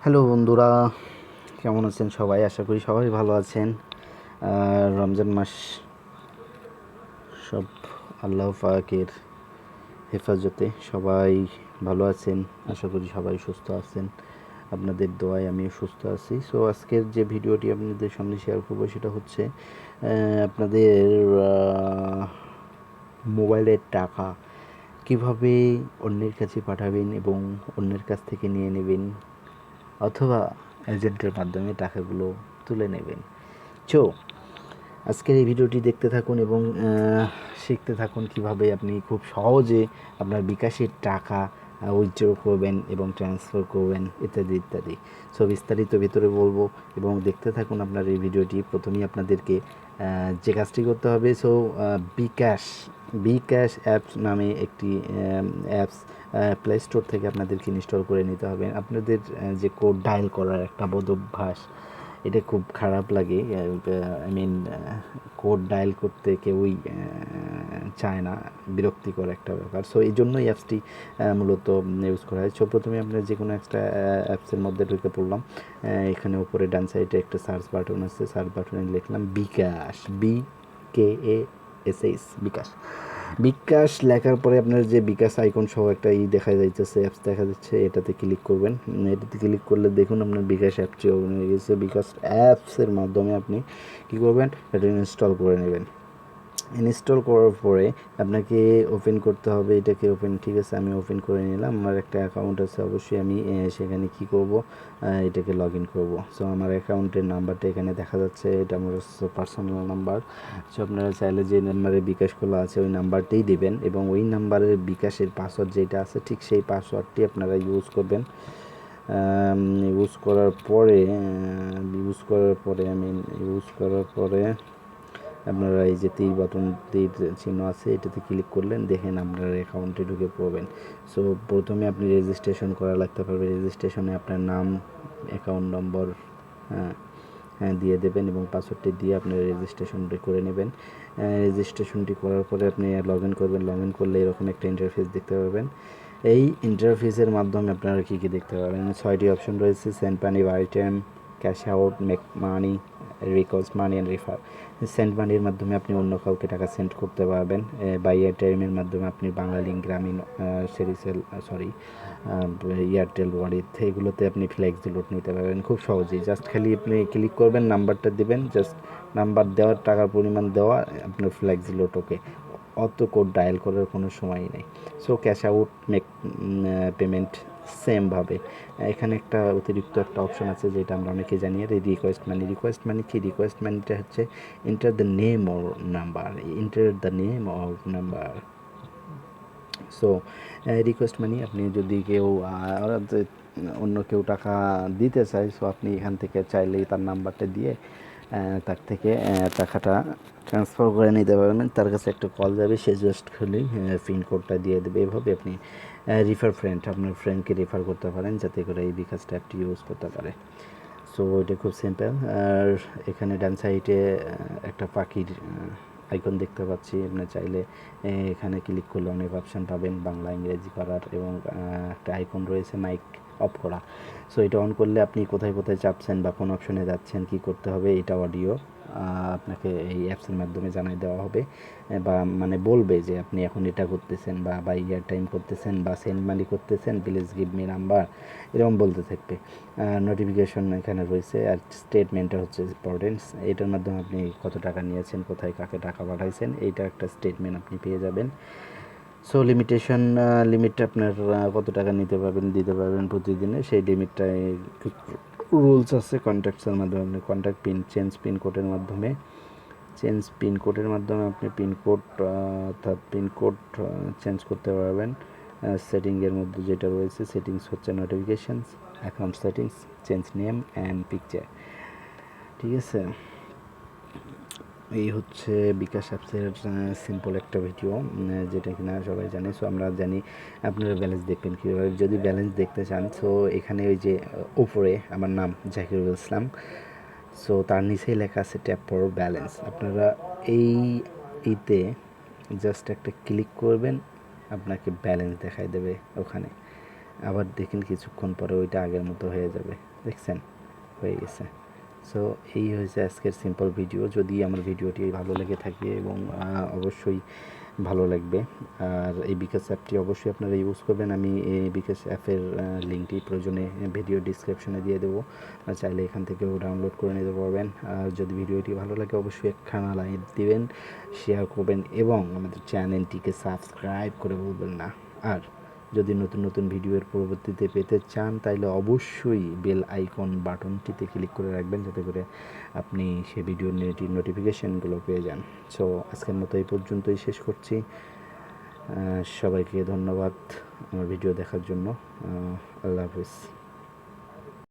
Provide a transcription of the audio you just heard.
Hello বন্ধুরা, কেমন আছেন সবাই? আশা করি সবাই ভালো আছেন। রমজান মাস সব আল্লাহ পাকের হেফাজতে সবাই ভালো আছেন। আশা করি সবাই সুস্থ আছেন। আপনাদের দোয়ায় আমিও সুস্থ আছি। সো আজকের যে ভিডিওটি আপনাদের সামনে শেয়ার করবো সেটা হচ্ছে আপনাদের মোবাইলের টাকা কিভাবে অন্যের কাছে পাঠাবেন এবং অন্যের কাছ থেকে নিয়ে নেবেন, অথবা এজেন্টের মাধ্যমে টাকাগুলো তুলে নেবেন। চো আজকের এই ভিডিওটি দেখতে থাকুন এবং শিখতে থাকুন কিভাবে আপনি খুব সহজে আপনার বিকাশের টাকা উইথড্র করবেন এবং ট্রান্সফার করবেন, ইত্যাদি ইত্যাদি। সো বিস্তারিত ভিতরে বলবো এবং দেখতে থাকুন আপনার এই ভিডিওটি। প্রথমেই আপনাদেরকে যে কাজটি করতে হবে, সো বিকাশ অ্যাপস নামে একটি অ্যাপস প্লে স্টোর থেকে আপনাদেরকে ইনস্টল করে নিতে হবে। আপনাদের যে কোড ডায়াল করার একটা বদ অভ্যাস, এটা খুব খারাপ লাগে। আই মিন কোড ডায়াল করতে কেউই চায় না, বিরক্তিকর একটা ব্যাপার। সো এই জন্যই অ্যাপসটি মূলত ইউজ করা হয়। সো প্রথমে আপনার যে কোনো একটা অ্যাপসের মধ্যে ঢুকে পড়লাম। এখানে উপরে ডান সাইডে একটা সার্চ বাটন আছে, সার্চ বাটনে লিখলাম বিকাশ, BKASH, বিকাশ। বিকাশ লেখার পরে আপনার যে বিকাশ আইকন সহ একটা দেখা যাইতেছে, অ্যাপস দেখা যাচ্ছে, এটাতে ক্লিক করবেন। এটাতে ক্লিক করলে দেখুন আপনার বিকাশ অ্যাপটি ওপেন হয়ে গেছে। বিকাশ অ্যাপসের মাধ্যমে আপনি কী করবেন, এটা ইনস্টল করে নেবেন। ইনস্টল করার পরে আপনাকে ওপেন করতে হবে এটাকে। ওপেন, ঠিক আছে, আমি ওপেন করে নিলাম। আমার একটা অ্যাকাউন্ট আছে, অবশ্যই আমি সেখানে কি করব, এটাকে লগ ইন করবো। সো আমার অ্যাকাউন্টের নাম্বারটা এখানে দেখা যাচ্ছে, এটা আমার পার্সোনাল নাম্বার। সো আপনারা চাইলে যে নাম্বারে বিকাশ খোলা আছে ওই নাম্বারটাই দেবেন এবং ওই নাম্বারের বিকাশের পাসওয়ার্ড যেটা আছে ঠিক সেই পাসওয়ার্ডটি আপনারা ইউজ করবেন। ইউজ করার পরে আপনারা এই যে তীর চিহ্ন আছে, এটাতে ক্লিক করলেন, দেখেন আপনার অ্যাকাউন্টে ঢুকে পড়বেন। সো প্রথমে আপনি রেজিস্ট্রেশন করা লাগতে পারবে। রেজিস্ট্রেশনে আপনার নাম, অ্যাকাউন্ট নম্বর দিয়ে দেবেন এবং পাসওয়ার্ডটি দিয়ে আপনি রেজিস্ট্রেশনটি করে নেবেন। রেজিস্ট্রেশনটি করার পরে আপনি লগ ইন করবেন। লগ ইন করলে এরকম একটা ইন্টারফেস দেখতে পাবেন। এই ইন্টারফেসের মাধ্যমে আপনারা কী কী দেখতে পাবেন, 6টি অপশন রয়েছে: send money, item, cash out, make money, request money and রিফার। সেন্ড মানির মাধ্যমে আপনি অন্য কাউকে টাকা সেন্ড করতে পারবেন। বাই এয়ারটাইমের মাধ্যমে আপনি বাংলালিং, গ্রামীণ, এয়ারটেল ওয়ালেট, এগুলোতে আপনি ফ্লেক্সি লোড নিতে পারবেন খুব সহজেই। জাস্ট খালি আপনি ক্লিক করবেন, নাম্বারটা দেবেন, জাস্ট নাম্বার দেওয়ার, টাকার পরিমাণ দেওয়া, আপনার ফ্লেক্সি লোড ওকে। অত কোড ডায়াল করার কোনো সময়ই নেই। So cash out, make payment সেমভাবে। এখানে একটা অতিরিক্ত একটা অপশন আছে যেটা আমরা অনেকে জানি, রিকোয়েস্ট মানি। রিকোয়েস্ট মানি কি? রিকোয়েস্ট মানিটা হচ্ছে enter the name or number. So request money, আপনি যদি কেউ অন্য কেউ টাকা দিতে চায়, সো আপনি এখান থেকে চাইলেই তার নাম্বারটা দিয়ে তার থেকে টাকাটা ট্রান্সফার করে নিতে পারবেন। তার কাছে একটা কল যাবে, সে জাস্ট খালি পিনকোডটা দিয়ে দেবে। এভাবে আপনি আপনার ফ্রেন্ডকে রেফার করতে পারেন যাতে করে এই বিকাশ অ্যাপটি ইউজ করতে পারে। সো এটা খুব সিম্পল। আর এখানে ডান সাইডে একটা পাখির আইকন দেখতে পাচ্ছি। আপনি চাইলে এখানে ক্লিক করলে অনেক অপশান পাবেন বাংলা ইংরেজি করার, এবং একটা আইকন রয়েছে মাইক অফ করা। সো এটা অন করলে আপনি কোথায় কোথায় চাপছেন বা কোন অপশনে যাচ্ছেন, কি করতে হবে, এটা অডিও আপনাকে এই অ্যাপসের মাধ্যমে জানাই দেওয়া হবে, বা মানে বলবে যে আপনি এখন এটা করতেছেন বা ইয়ার টাইম করতেছেন বা সেন্ড মানি করতেছেন, প্লিজ গিভ মি নাম্বার, এরকম বলতে থাকবে। নোটিফিকেশন এখানে রয়েছে। আর স্টেটমেন্টটা হচ্ছে ইম্পর্টেন্স, এটার মাধ্যমে আপনি কত টাকা নিয়েছেন, কোথায় কাকে টাকা পাঠাইছেন, এইটা একটা স্টেটমেন্ট আপনি পেয়ে যাবেন। সো লিমিট আপনার কত টাকা দিতে পারবেন প্রতিদিনে, সেই লিমিটটায় রুলস আছে। কন্ট্যাক্টসের মাধ্যমে আপনি কন্ট্যাক্ট পিনকোডের মাধ্যমে আপনি পিনকোড চেঞ্জ করতে পারবেন। সেটিংয়ের মধ্যে যেটা রয়েছে, সেটিংস হচ্ছে notifications, account settings, change name and picture. ঠিক আছে, এই হচ্ছে বিকাশ অ্যাপসের সিম্পল একটা ভিডিও, যেটা কিনা সবাই জানে। সো আমরা জানি আপনারা ব্যালেন্স দেখবেন কীভাবে। যদি ব্যালেন্স দেখতে চান, সো এখানে ওই যে উপরে আমার নাম জাকিরুল ইসলাম, সো তার নিচেই লেখা আছে ট্যাপ ফর ব্যালেন্স। আপনারা এইতে জাস্ট একটা ক্লিক করবেন, আপনাকে ব্যালেন্স দেখাই দেবে ওখানে। আবার দেখেন কিছুক্ষণ পরে ওইটা আগের মতো হয়ে যাবে, দেখছেন হয়ে গেছে। সো এই হয়েছে আজকের সিম্পল ভিডিও। যদি আমার ভিডিওটি ভালো লেগে থাকে এবং অবশ্যই ভালো লাগবে, আর এই বিকাশ অ্যাপটি অবশ্যই আপনারা ইউজ করবেন। আমি এই বিকাশ অ্যাপের লিঙ্কটি প্রয়োজনে ভিডিও ডিসক্রিপশনে দিয়ে দেবো, চাইলে এখান থেকেও ডাউনলোড করে নিতে পারবেন। আর যদি ভিডিওটি ভালো লাগে অবশ্যই একখানা লাইক দিবেন, শেয়ার করবেন এবং আমাদের চ্যানেলটিকে সাবস্ক্রাইব করে বলবেন না। আর যদি নতুন নতুন ভিডিওর পরবর্তীতে পেতে চান তাহলে অবশ্যই বেল আইকন বাটনটিতে ক্লিক করে রাখবেন, যাতে করে আপনি সেই ভিডিওর নোটিফিকেশানগুলো পেয়ে যান। সো আজকের মতো এই পর্যন্তই শেষ করছি। সবাইকে ধন্যবাদ আমার ভিডিও দেখার জন্য। আল্লাহ হাফিজ।